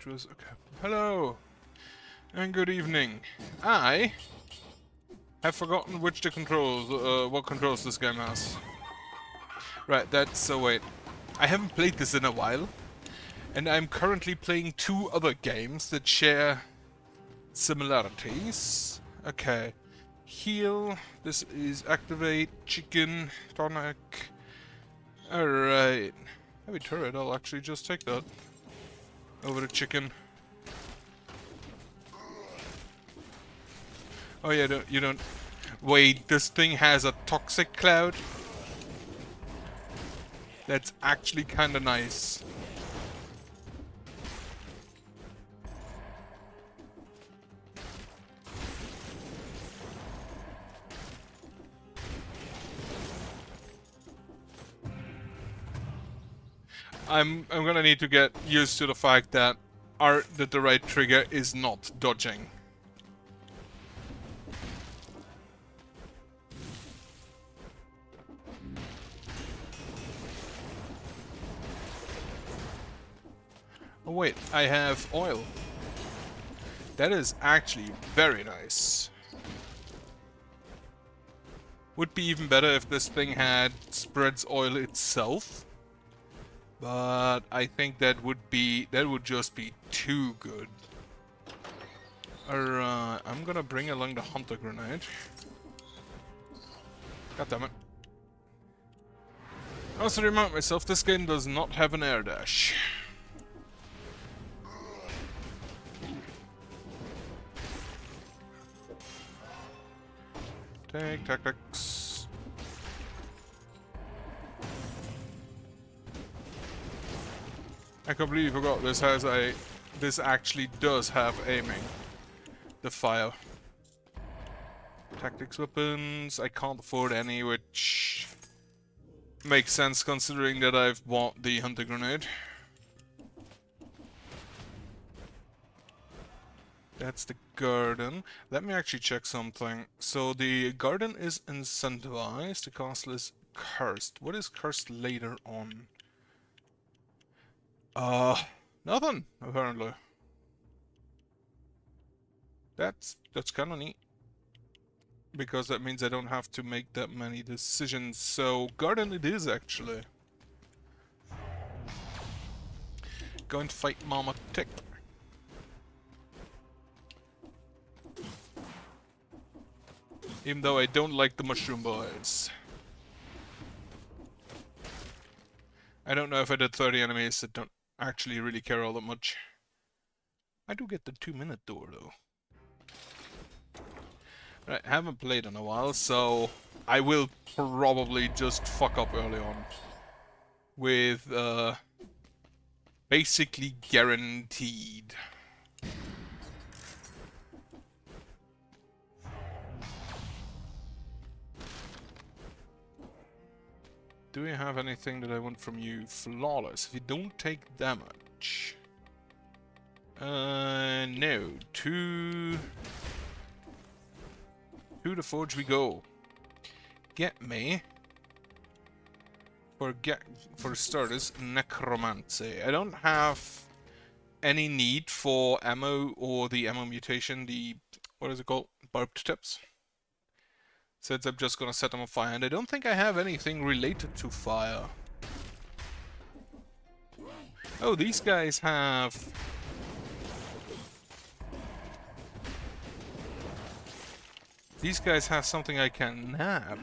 virtuous. Okay. Hello and good evening. I have forgotten which the controls, what controls this game has. Right, that's so wait. I haven't played this in a while, and I'm currently playing two other games that share similarities. Okay. Heal. This is activate, chicken, tonic. Alright. Heavy turret, I'll actually just take that. Over the chicken. Oh yeah, you don't... Wait, this thing has a toxic cloud? That's actually kinda nice. I'm gonna need to get used to the fact that the right trigger is not dodging. Oh wait, I have oil. That is actually very nice. Would be even better if this thing had spreads oil itself. But I think that would just be too good. Alright, I'm gonna bring along the hunter grenade. God damn it. I also remind myself this game does not have an air dash. Take tactics. I completely forgot this actually does have aiming. The fire. Tactics weapons, I can't afford any, which makes sense considering that I've bought the hunter grenade. That's the garden. Let me actually check something. So the garden is incentivized, the castle is cursed. What is cursed later on? Nothing, apparently. That's kind of neat. Because that means I don't have to make that many decisions. So, garden it is, actually. Going to fight Mama Tick. Even though I don't like the mushroom boys. I don't know if I did 30 enemies that don't actually really care all that much. I do get the 2-minute door, though. Right, haven't played in a while, so I will probably just fuck up early on. With, basically guaranteed. Do we have anything that I want from you? Flawless. If you don't take damage. No. To the forge we go. Get me. For starters, necromancy. I don't have any need for ammo or the ammo mutation. What is it called? Barbed tips. Since I'm just gonna set them on fire, and I don't think I have anything related to fire. Oh, these guys have... These guys have something I can nab.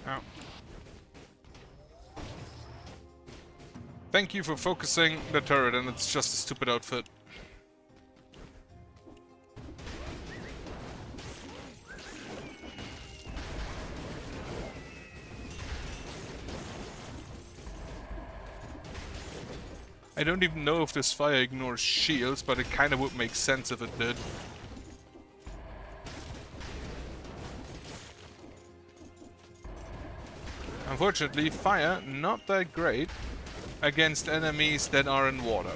Ow. Thank you for focusing the turret, and it's just a stupid outfit. I don't even know if this fire ignores shields, but it kinda would make sense if it did. Unfortunately, fire, not that great against enemies that are in water.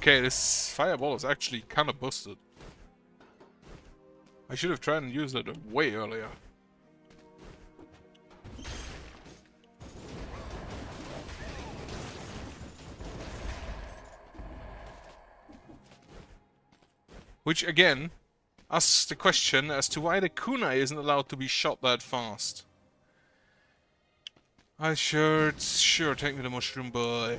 Okay, this fireball is actually kind of busted. I should have tried and used it way earlier. Which, again, asks the question as to why the kunai isn't allowed to be shot that fast. Sure, take me the mushroom boy.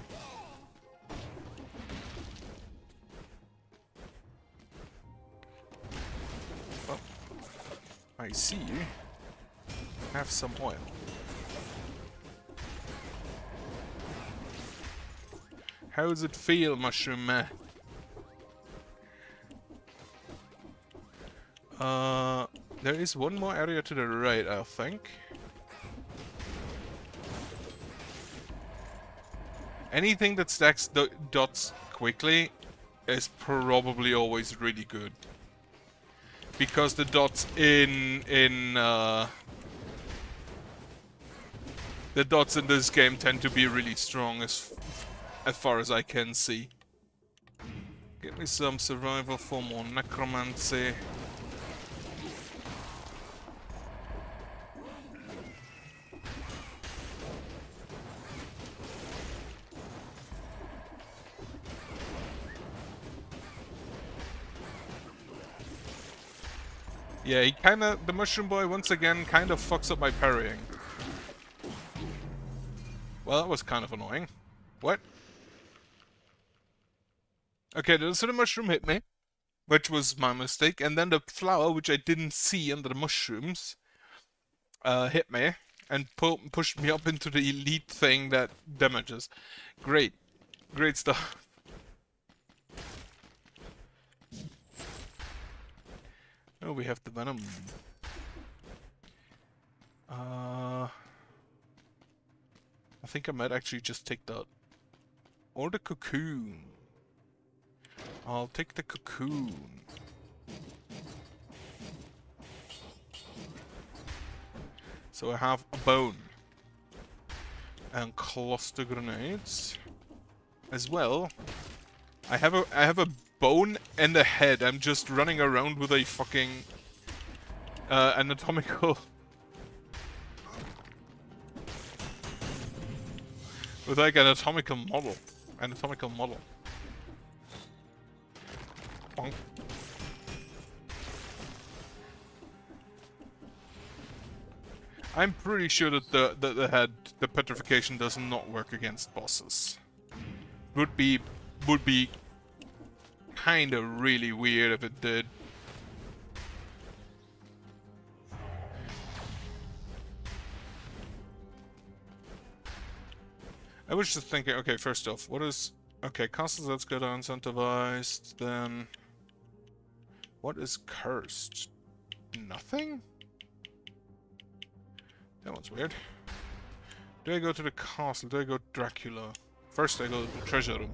Oh, I see you. Have some oil. How does it feel, mushroom man? There is one more area to the right, I think. Anything that stacks dots quickly is probably always really good. Because the dots the dots in this game tend to be really strong as far as I can see. Give me some survival for more necromancy. Yeah, the mushroom boy once again kind of fucks up my parrying. Well, that was kind of annoying. What? Okay, so the mushroom hit me, which was my mistake, and then the flower, which I didn't see under the mushrooms, hit me and pushed me up into the elite thing that damages. Great. Great stuff. Oh, we have the venom. I think I might actually just take that. Or the cocoon. I'll take the cocoon. So I have a bone. And cluster grenades. As well. I have a bone and a head. I'm just running around with a fucking anatomical with like an anatomical model. Bonk. I'm pretty sure that the petrification does not work against bosses. Would be kind of really weird if it did. I was just thinking, okay, first off, what is... Okay, castles that's good are incentivized, then... What is cursed? Nothing? That one's weird. Do I go to the castle? Do I go to Dracula? First I go to the treasure room.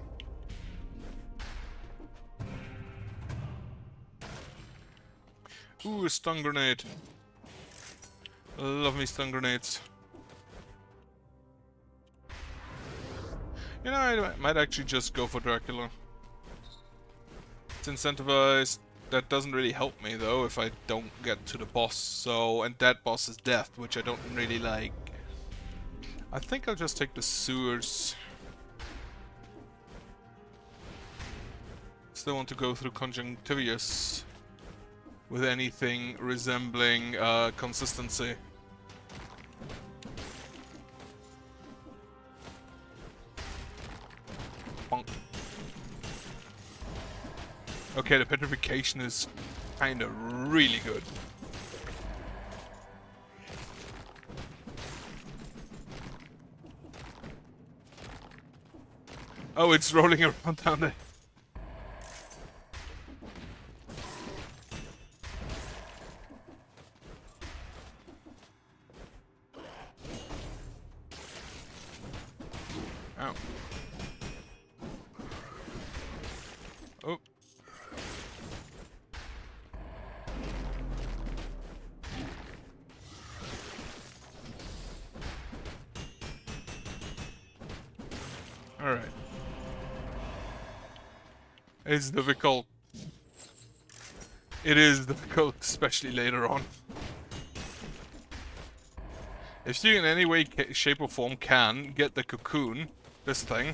Ooh, a stun grenade. Love me stun grenades. You know, I might actually just go for Dracula. It's incentivized. That doesn't really help me though if I don't get to the boss. So, and that boss is death, which I don't really like. I think I'll just take the sewers. Still want to go through Conjunctivius with anything resembling consistency. Bonk. Okay, the petrification is kind of really good. Oh, it's rolling around down there. Ow. Oh. Alright. It's difficult. It is difficult, especially later on. If you in any way, shape or form can get the cocoon, this thing,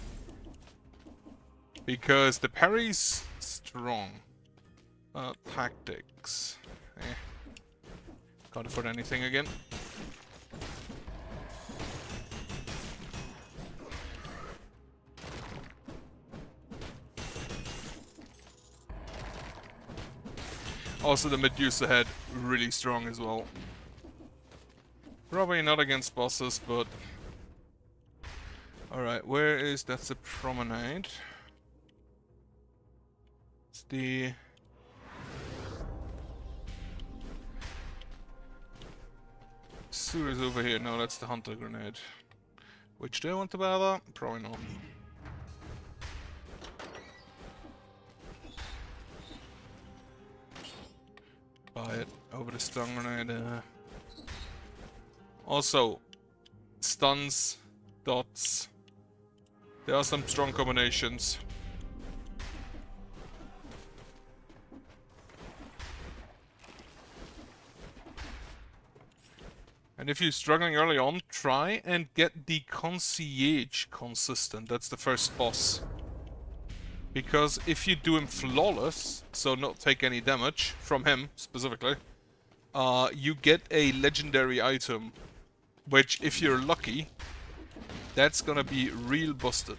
because the parry's strong. Tactics. Can't afford anything again. Also, the Medusa head, really strong as well. Probably not against bosses, but... Alright, where is... That's the promenade. It's the... Sewer's over here. No, that's the Hunter Grenade. Which do I want to bother? Probably not. Buy it over the Stun Grenade. Also, stuns, dots. There are some strong combinations. And if you're struggling early on, try and get the Concierge consistent. That's the first boss. Because if you do him flawless, so not take any damage from him specifically, you get a legendary item, which if you're lucky, that's gonna be real busted.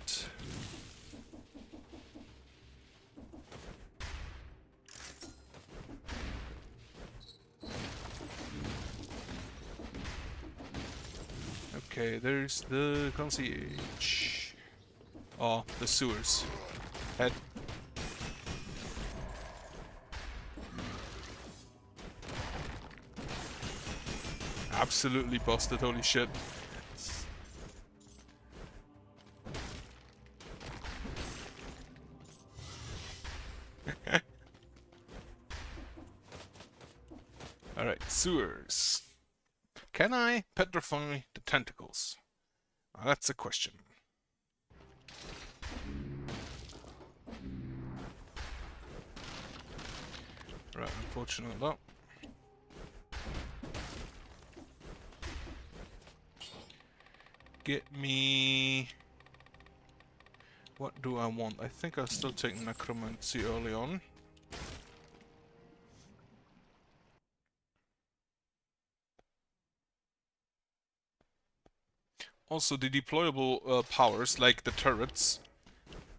Okay, there's the Concierge. Oh, the sewers. Head. Absolutely busted, holy shit. Alright, sewers. Can I petrify the tentacles? That's a question. Right, unfortunate though. Get me... What do I want? I think I'll still take Necromancy early on. Also, the deployable powers, like the turrets,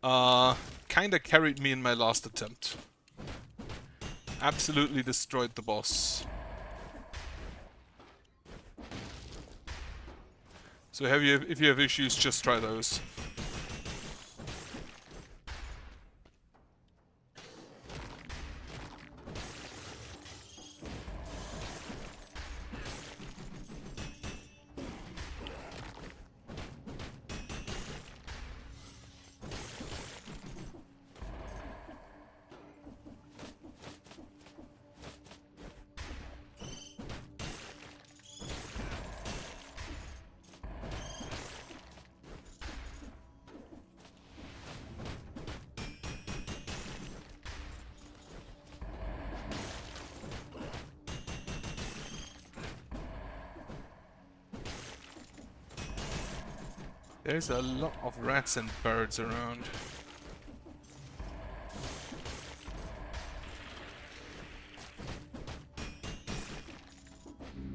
kinda carried me in my last attempt. Absolutely destroyed the boss. So if you have issues, just try those. There's a lot of rats and birds around.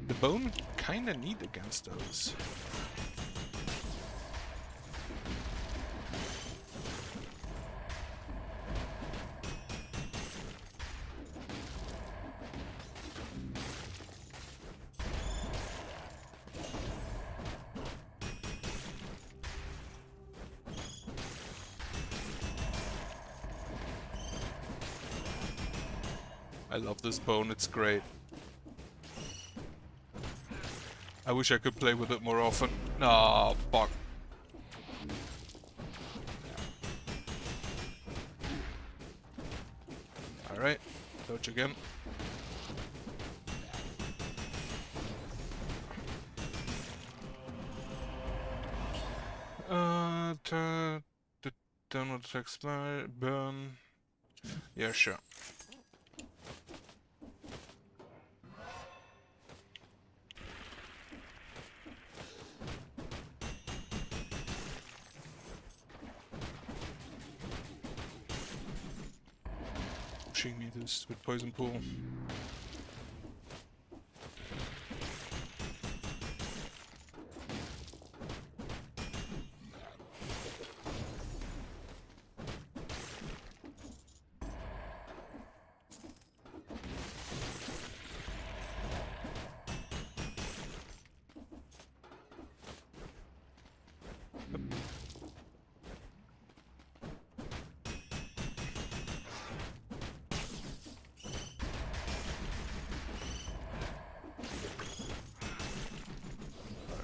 The bone kinda neat against those. I love this bone, it's great. I wish I could play with it more often. Ah, fuck. Alright, dodge again. Downward attack, burn. Yeah, sure. Pushing me to this stupid poison pool.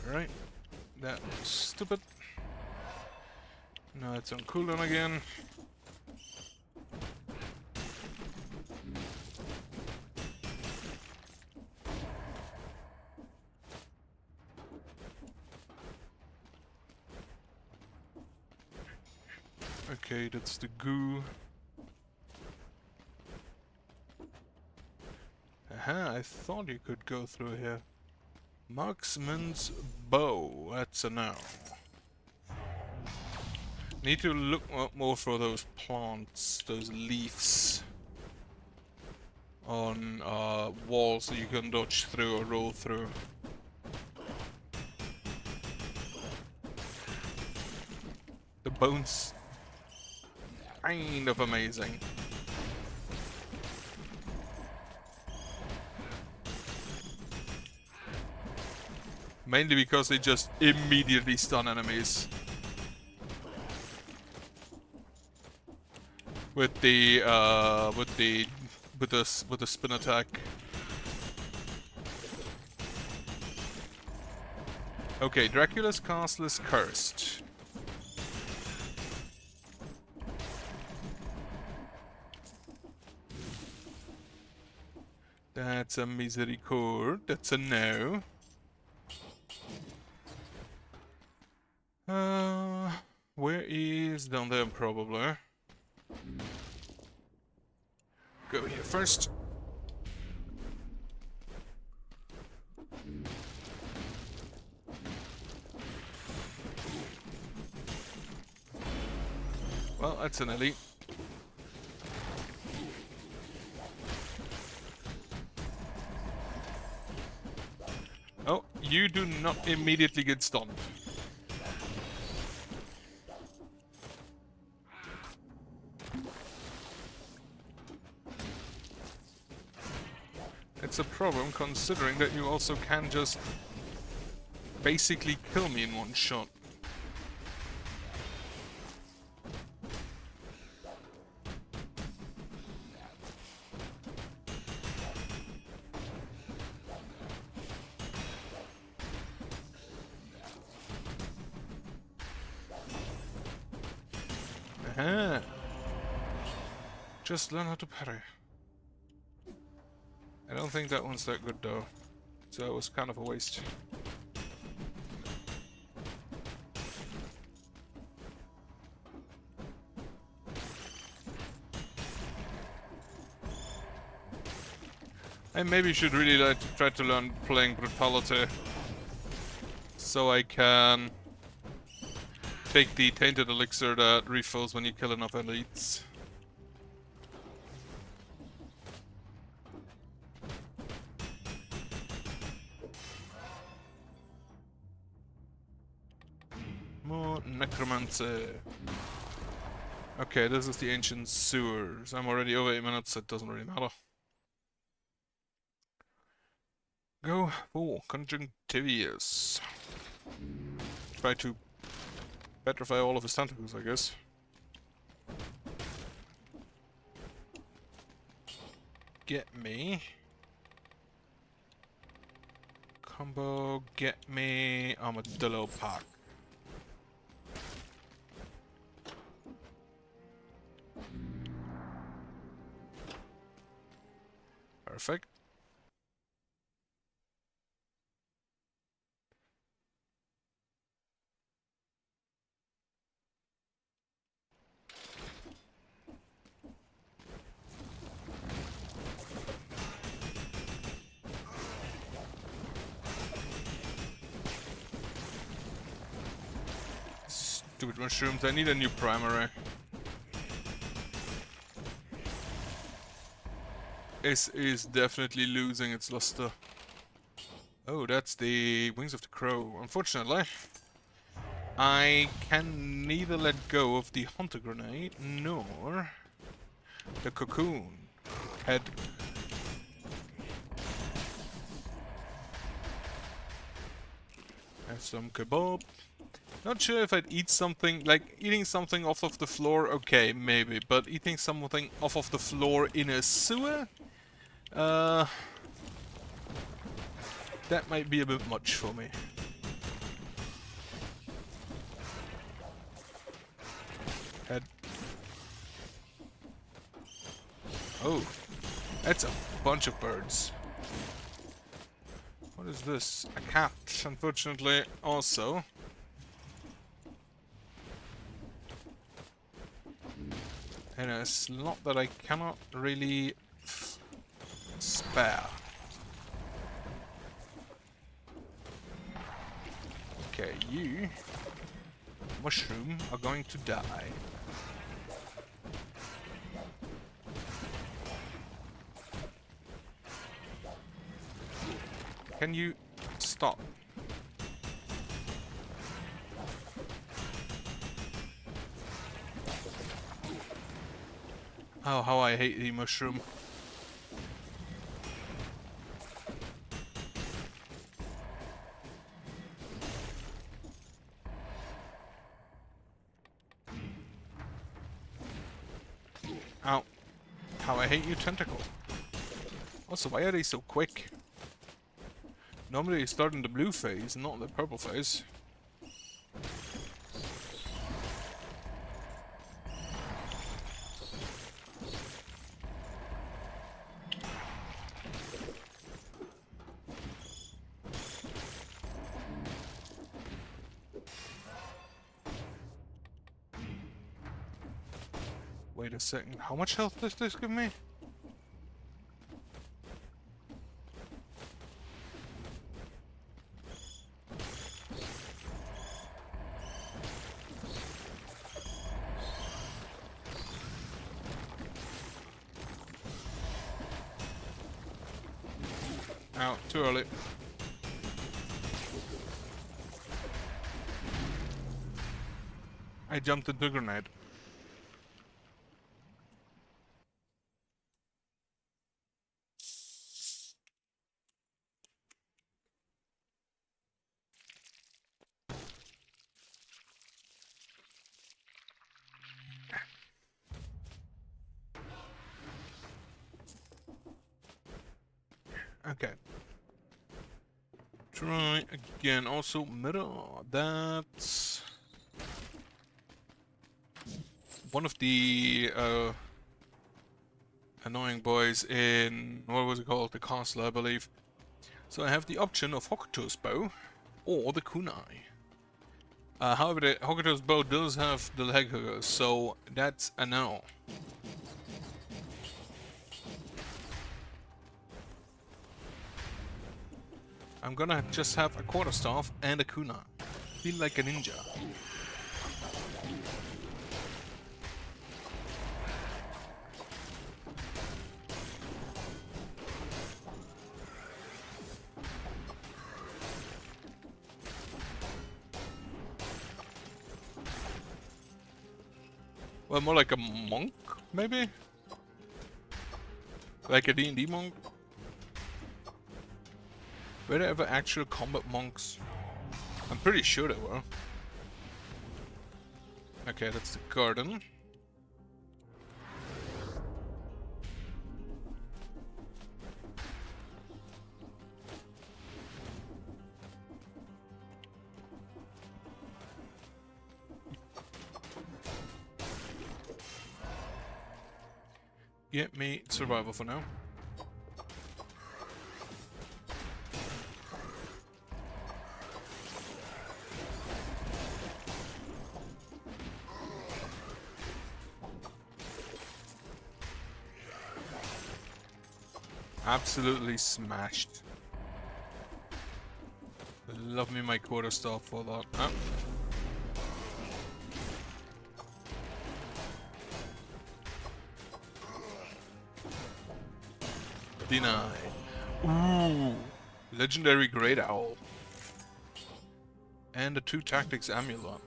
Alright. That was stupid. Now it's on cooldown again. Okay, that's the goo. Aha, I thought you could go through here. Marksman's bow, that's a no. Need to look more for those plants, those leaves on walls that you can dodge through or roll through. The bones, kind of amazing. Mainly because they just immediately stun enemies. With the spin attack. Okay, Dracula's castle is cursed. That's a misericord. That's a no. Where is down there probably? Go here first. Well, that's an elite. Oh, you do not immediately get stunned. It's a problem considering that you also can just basically kill me in one shot. Aha! Just learn how to parry. I don't think that one's that good though, so it was kind of a waste. I maybe should really like to try to learn playing Brutality, so I can take the Tainted Elixir that refills when you kill enough elites. More Necromancy. Okay, this is the Ancient Sewers. I'm already over 8 minutes, it doesn't really matter. Go for Conjunctivius. Try to petrify all of his tentacles, I guess. Get me. Combo, get me Armadillo Pack. Perfect. Stupid mushrooms, I need a new primary. This is definitely losing its luster. Oh, that's the Wings of the Crow. Unfortunately, I can neither let go of the Hunter Grenade, nor the Cocoon Head. Have some kebab. Not sure if I'd eat something, like eating something off of the floor, okay, maybe, but eating something off of the floor in a sewer? That might be a bit much for me. Head. Oh, that's a bunch of birds. What is this? A cat, unfortunately, also. And a slot that I cannot really spare. Okay, you, mushroom, are going to die. Can you stop? Oh, how I hate the mushroom. Ow. How I hate you, tentacle. Also, why are they so quick? Normally you start in the blue phase, not the purple phase. Wait a second, how much health does this give me? Ow, too early. I jumped into the grenade. Okay. Try again. Also, middle. That's one of the annoying boys in, what was it called? The castle, I believe. So I have the option of Hokuto's bow or the kunai. However, the Hokuto's bow does have the leg hookers, so that's a no. I'm gonna just have a quarterstaff and a kunai. Feel like a ninja. Well, more like a monk, maybe? Like a D&D monk? Were there ever actual combat monks? I'm pretty sure there were. Okay, that's the garden. Get me survival for now. Absolutely smashed. Love me my quarterstaff for that. Oh. Denied. Ooh. Legendary Great Owl. And a 2 Tactics Amulet.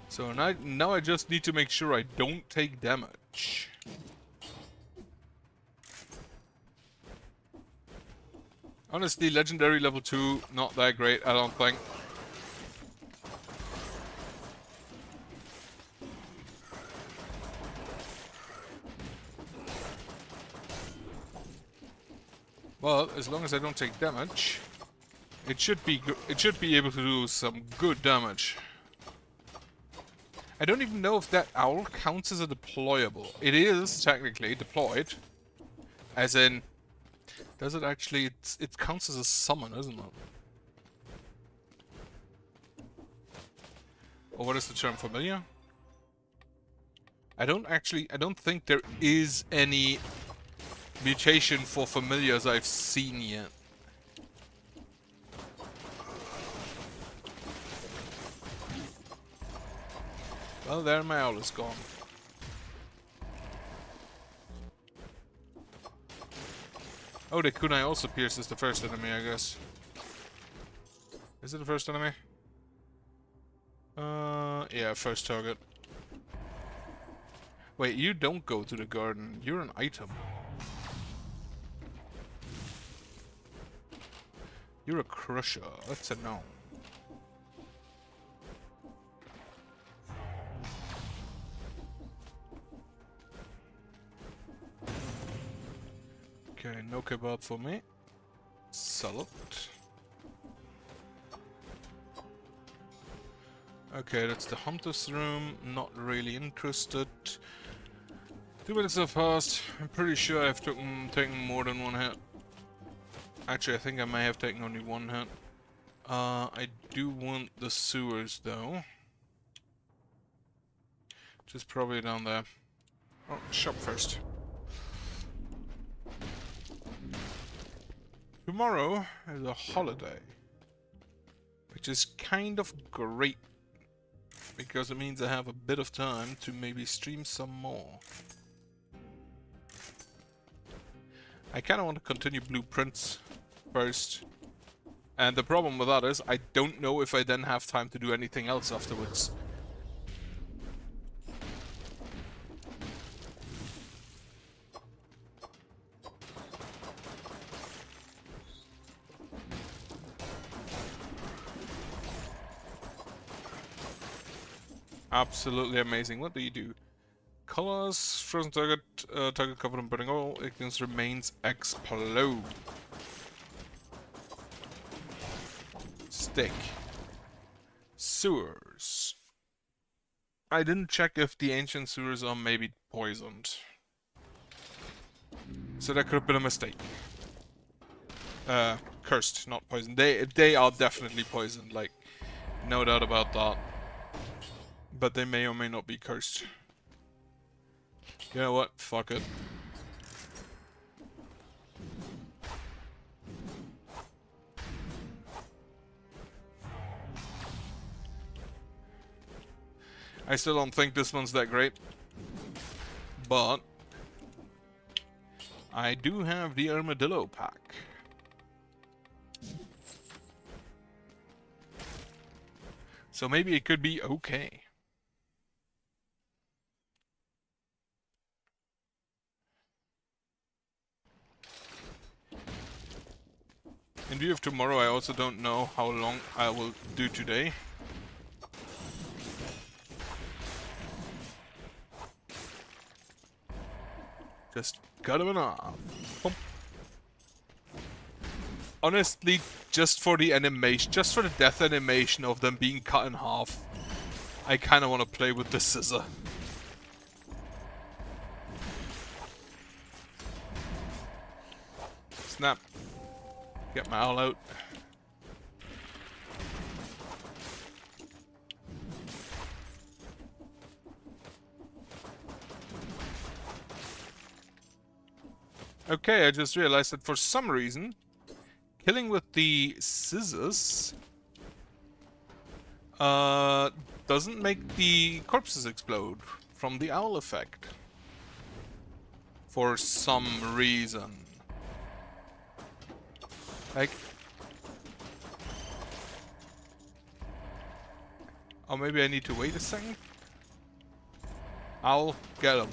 So now I just need to make sure I don't take damage. Honestly, Legendary level 2, not that great, I don't think. Well, as long as I don't take damage, it should be able to do some good damage. I don't even know if that owl counts as a deployable. It is technically deployed, as in, does it actually? It counts as a summon, isn't it? Or what is the term, familiar? I don't think there is any mutation for familiars I've seen yet. Well, there my owl is gone. Oh, the kunai also pierces the first enemy, I guess. Is it the first enemy? Yeah, first target. Wait, you don't go to the garden. You're an item. You're a crusher. That's a no. Okay, no kebab for me. Salad. Okay, that's the hunter's room. Not really interested. 2 minutes have passed. I'm pretty sure I've taken more than 1 hit. Actually, I think I may have taken only 1 hit. I do want the sewers though. Just probably down there. Oh, shop first. Tomorrow is a holiday, which is kind of great because it means I have a bit of time to maybe stream some more. I kind of want to continue Blueprints first, and the problem with that is I don't know if I then have time to do anything else afterwards. Absolutely amazing. What do you do? Colors, frozen target, target covered in burning oil, ignites remains explode. Stick. Sewers. I didn't check if the ancient sewers are maybe poisoned. So that could have been a mistake. Cursed, not poisoned. They are definitely poisoned, like, no doubt about that. But they may or may not be cursed. You know what? Fuck it. I still don't think this one's that great. But I do have the Armadillo pack. So maybe it could be okay. In view of tomorrow, I also don't know how long I will do today. Just cut him off. Boom. Honestly, just for the animation, just for the death animation of them being cut in half, I kind of want to play with the scissor. Snap. Get my owl out. Okay, I just realized that for some reason, killing with the scissors doesn't make the corpses explode from the owl effect. For some reason. Like... Or maybe I need to wait a second? Owl, get him.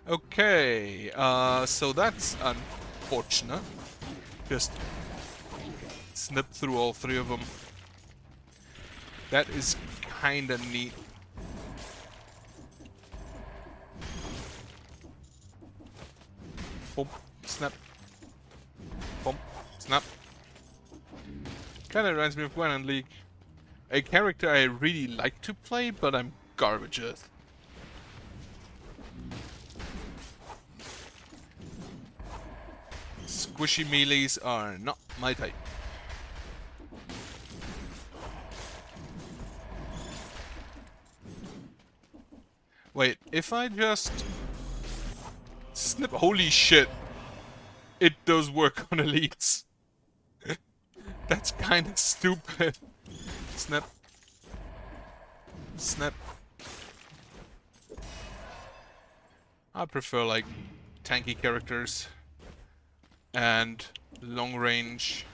Okay, so that's unfortunate. Just snip through all three of them. That is kinda neat. Boom, snap. Boom, snap. Kinda reminds me of Gwen and League. A character I really like to play, but I'm garbage at. Squishy melees are not my type. Wait, if I just snip... Holy shit! It does work on elites. That's kind of stupid. Snap. Snap. I prefer like tanky characters and long range.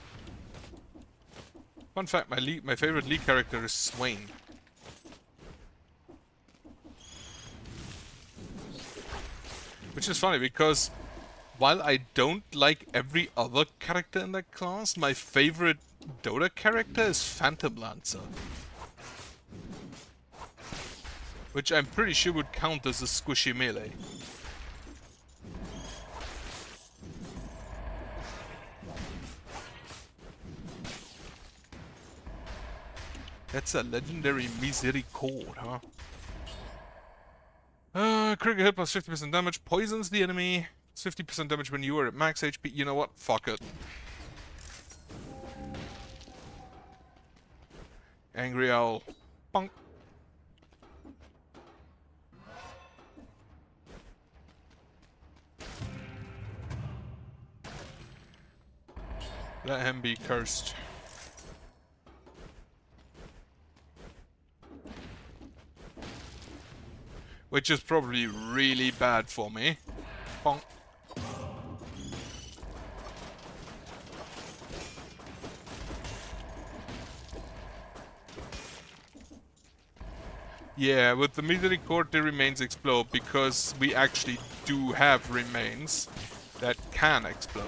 Fun fact, my favorite League character is Swain. Which is funny because while I don't like every other character in that class, my favorite Dota character is Phantom Lancer. Which I'm pretty sure would count as a squishy melee. That's a legendary Misericord, huh? Critical hit plus 50% damage, poisons the enemy. 50% damage when you are at max HP. You know what? Fuck it. Angry Owl. Bonk. Let him be cursed. Which is probably really bad for me. Bonk. Yeah, with the Misericord, the remains explode because we actually do have remains that can explode.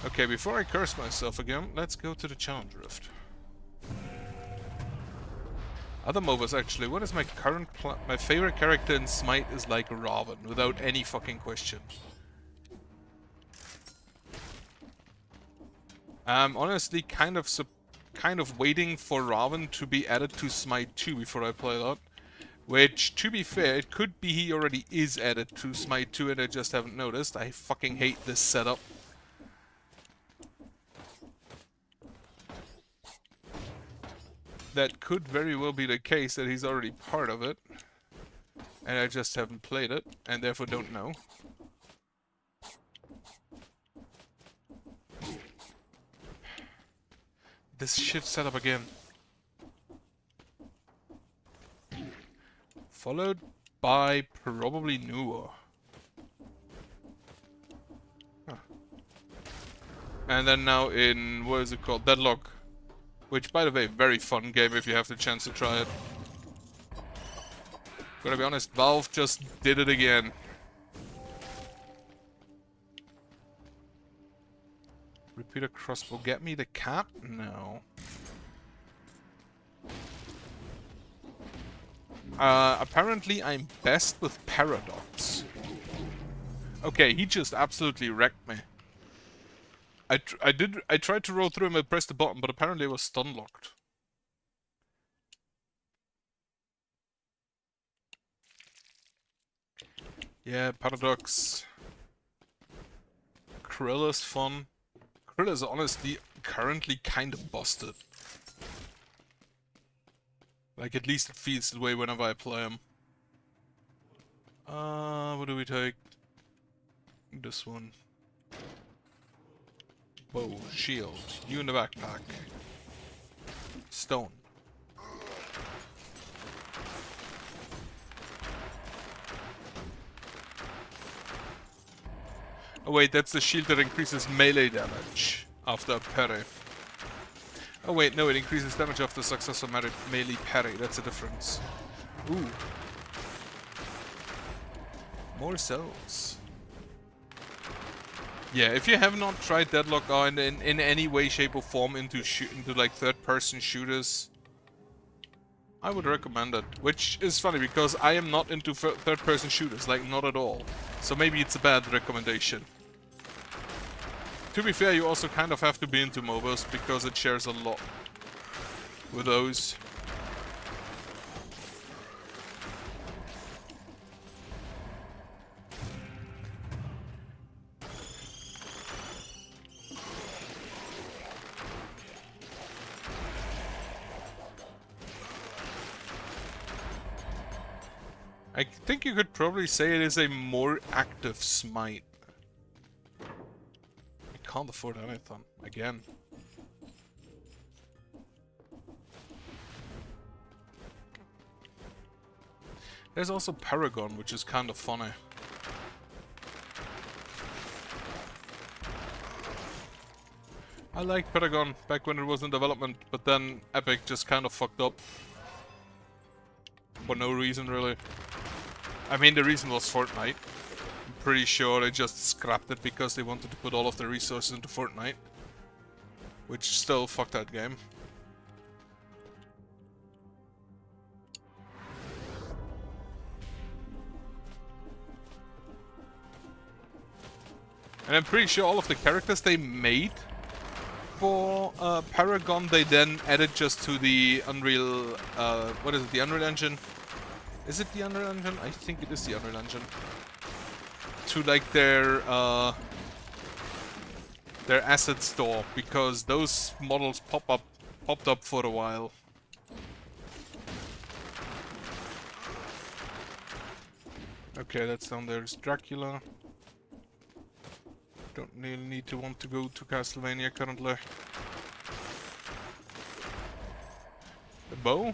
Okay, before I curse myself again, let's go to the Challenge Rift. Other MOBAs actually, what is my current my favorite character in Smite is like Raven, without any fucking question. I'm honestly kind of waiting for Raven to be added to Smite 2 before I play that. Which, to be fair, it could be he already is added to Smite 2 and I just haven't noticed. I fucking hate this setup. That could very well be the case, that he's already part of it. And I just haven't played it, and therefore don't know. This shit setup again. Followed by probably Nuwa. Huh. And then now in, what is it called? Deadlock. Which, by the way, very fun game if you have the chance to try it. Gotta be honest, Valve just did it again. Repeater crossbow, get me the cap? No. Apparently I'm best with Paradox. Okay, he just absolutely wrecked me. I tried to roll through him and press the button, but apparently it was stun locked. Yeah, Paradox. Krill is fun. Krill is honestly currently kind of busted. Like, at least it feels the way whenever I play him. what do we take? This one. Bow, shield, you in the backpack. Stone. Oh wait, that's the shield that increases melee damage after a parry. Oh wait, no, it increases damage after successful melee parry. That's the difference. Ooh. More souls. Yeah, if you have not tried Deadlock or in any way, shape or form into like third-person shooters, I would recommend it. Which is funny because I am not into third-person shooters, like not at all. So maybe it's a bad recommendation. To be fair, you also kind of have to be into MOBAs because it shares a lot with those. I think you could probably say it is a more active Smite. I can't afford anything, again. There's also Paragon, which is kind of funny. I liked Paragon back when it was in development, but then Epic just kind of fucked up. For no reason, really. I mean, the reason was Fortnite. I'm pretty sure they just scrapped it because they wanted to put all of their resources into Fortnite. Which still fucked that game. And I'm pretty sure all of the characters they made for Paragon, they then added just to the Unreal... what is it? The Unreal Engine? Is it the Unreal Engine? I think it is the Unreal Engine. To like their asset store, because those models popped up for a while. Okay, that's down there is Dracula. Don't really need to want to go to Castlevania currently. The bow?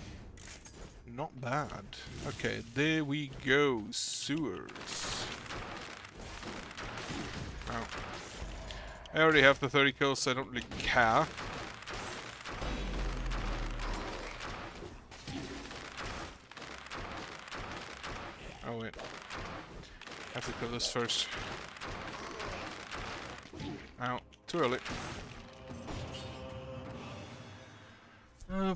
Not bad. Okay, there we go. Sewers. Oh. I already have the 30 kills, so I don't really care. Oh wait. I have to kill this first. Ow, too early.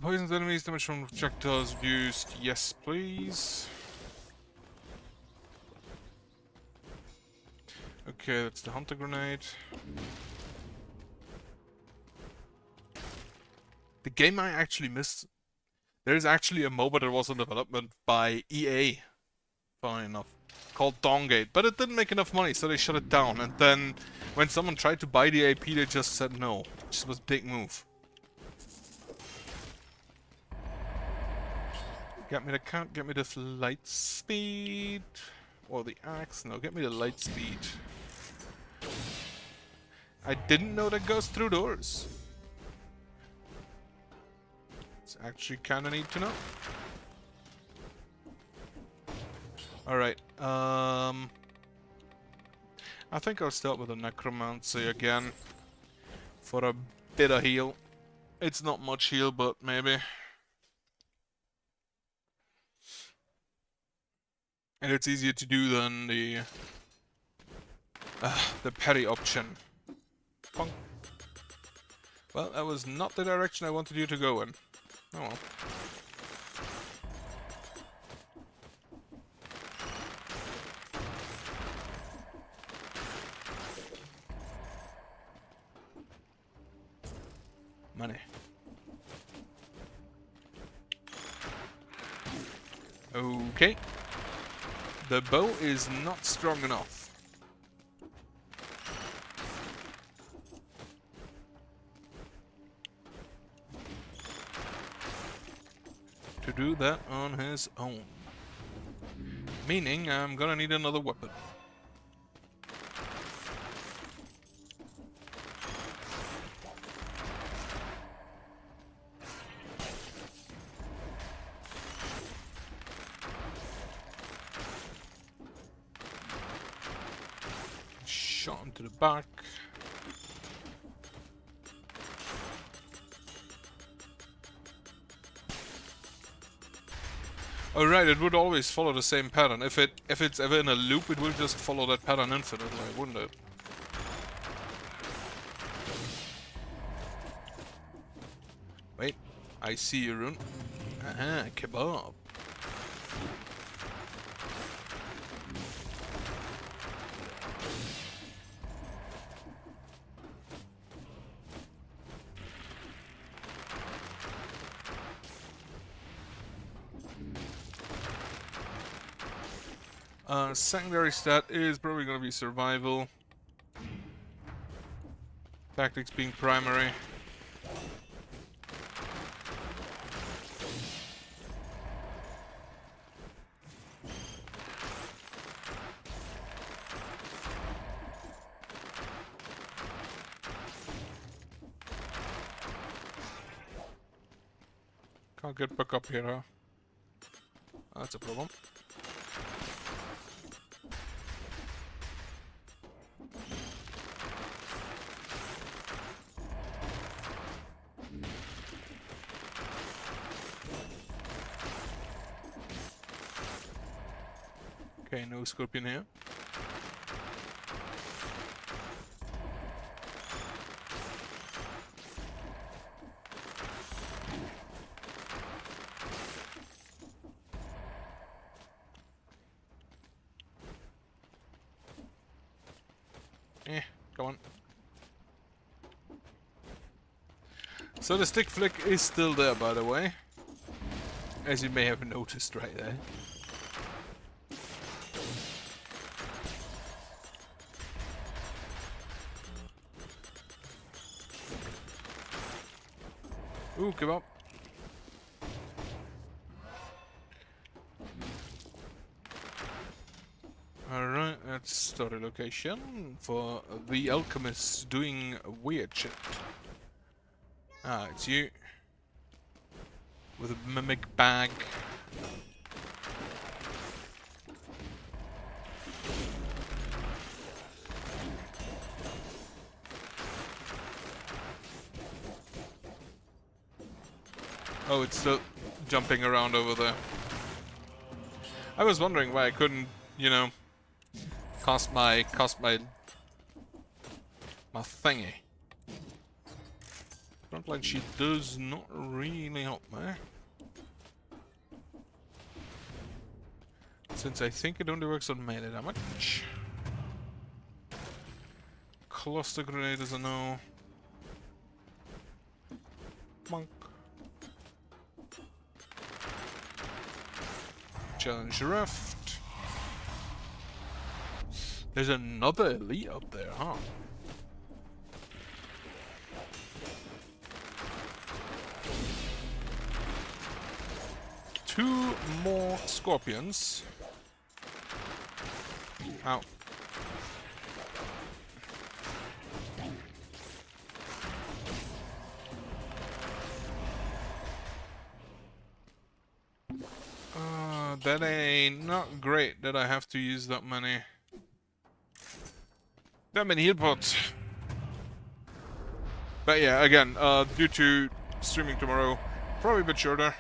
Poisons enemies, damage from projectiles used. Yes, please. Okay, that's the hunter grenade. The game I actually missed. There's actually a MOBA that was in development by EA. Funny enough. Called Dawngate, but it didn't make enough money, so they shut it down. And then, when someone tried to buy the IP, they just said no. Which was a big move. Get me the count, get me the light speed. Or the axe, no, get me the light speed. I didn't know that goes through doors. It's actually kinda neat to know. Alright, I think I'll start with a Necromancy again. For a bit of heal. It's not much heal, but maybe. And it's easier to do than the parry option. Punk. Well, that was not the direction I wanted you to go in. Oh well. Money. Okay. The bow is not strong enough. To do that on his own. Meaning I'm gonna need another weapon. Shot into the back. Oh right, it would always follow the same pattern. If it's ever in a loop, it will just follow that pattern infinitely, wouldn't it? Wait, I see you, Rune. Aha, kebab. Secondary stat is probably gonna be survival. Tactics being primary. Can't get back up here, huh? That's a problem. Okay, no scorpion here. Come on. So the stick flick is still there, by the way. As you may have noticed right there. Ooh, give up. Alright, that's story location for the alchemist doing weird shit. Ah, it's you. With a mimic bag. Oh, it's still jumping around over there. I was wondering why I couldn't, you know, cast my thingy. Frontline shield does not really help me. Since I think it only works on melee damage. Cluster grenade is a no. Monk. Challenge Rift. There's another elite up there, huh? Two more scorpions. Ow. That ain't not great that I have to use that many heal pots. But yeah, again, due to streaming tomorrow, probably a bit shorter.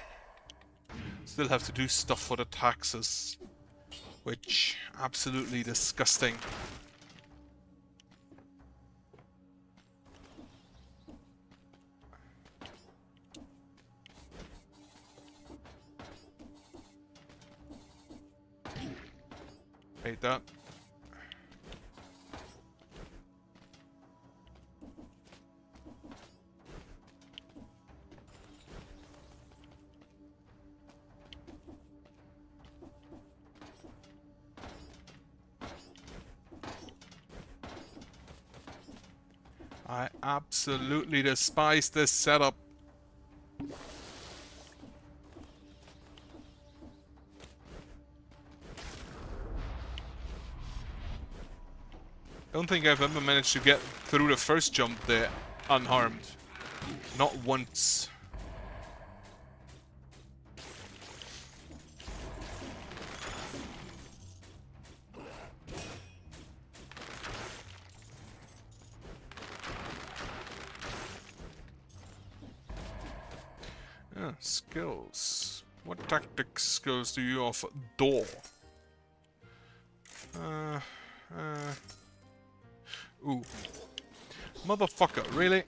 Still have to do stuff for the taxes, which absolutely disgusting. Hate that. I absolutely despise this setup. Don't think I've ever managed to get through the first jump there unharmed. Not once. Skills. What tactics skills do you offer? Door. Ooh. Motherfucker, really?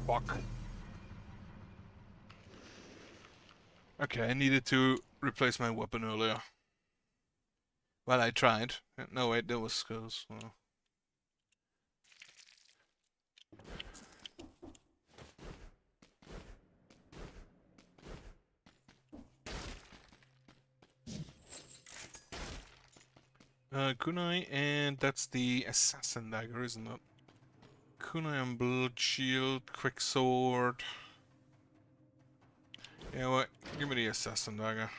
Fuck. Okay, I needed to replace my weapon earlier. Well, I tried. No, wait, there was skills. Oh. Kunai, and that's the assassin dagger, isn't it? Kunai and blood shield, quick sword. Yeah, what? Give me the assassin dagger.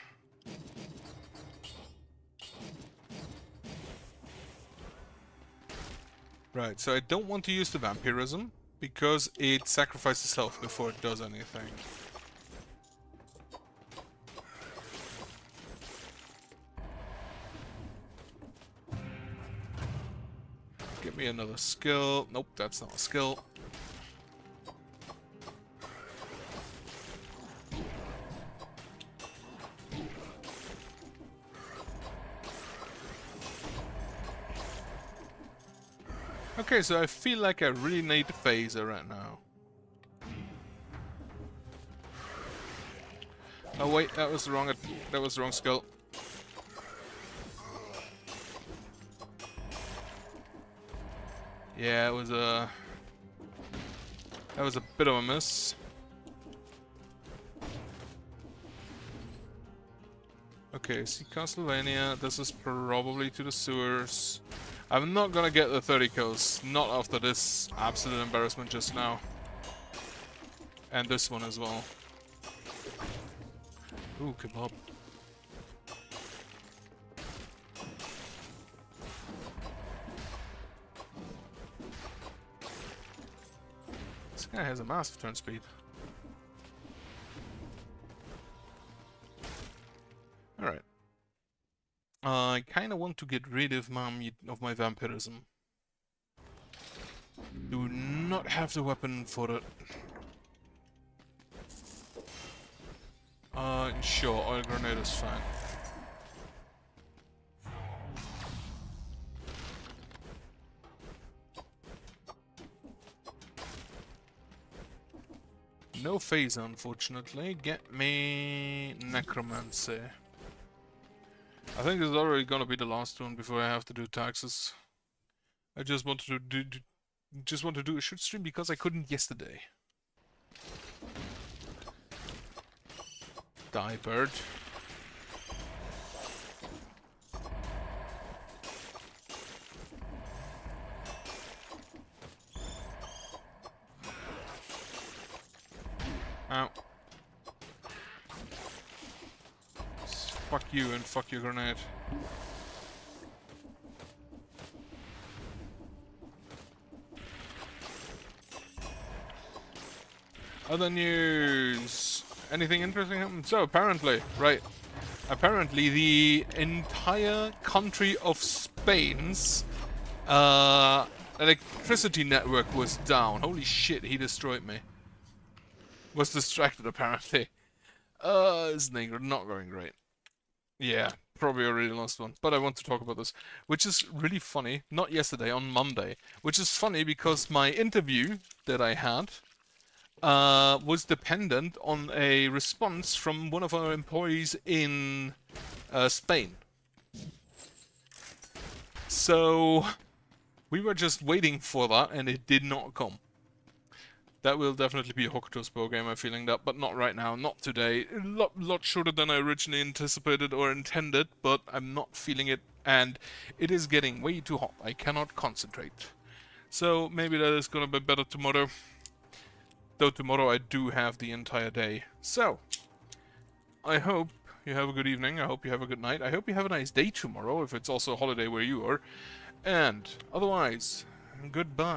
Right, so I don't want to use the vampirism because it sacrifices health before it does anything. Give me another skill. Nope, that's not a skill. Okay, so I feel like I really need the phaser right now. Oh wait, that was the wrong skill. Yeah, that was a bit of a miss. Okay, see Castlevania, this is probably to the sewers. I'm not gonna get the 30 kills, not after this absolute embarrassment just now. And this one as well. Ooh, kebab. This guy has a massive turn speed. Alright. I kinda want to get rid of my vampirism. Do not have the weapon for it. Sure, oil grenade is fine. No phase, unfortunately. Get me necromancy. I think this is already gonna be the last one before I have to do taxes. I just wanted to do a short stream because I couldn't yesterday. Die, bird. Ow. Fuck you and fuck your grenade. Other news. Anything interesting happened? So apparently, right. Apparently the entire country of Spain's electricity network was down. Holy shit, he destroyed me. Was distracted apparently. It's not going great. Yeah, probably already lost one. But I want to talk about this, which is really funny. Not yesterday, on Monday. Which is funny because my interview that I had was dependent on a response from one of our employees in Spain. So we were just waiting for that, and it did not come. That will definitely be a Hokuto Spo game, I'm feeling that, but not right now, not today. A lot shorter than I originally anticipated or intended, but I'm not feeling it, and it is getting way too hot. I cannot concentrate. So maybe that is gonna be better tomorrow. Though tomorrow I do have the entire day. So, I hope you have a good evening, I hope you have a good night, I hope you have a nice day tomorrow, if it's also a holiday where you are. And, otherwise, goodbye.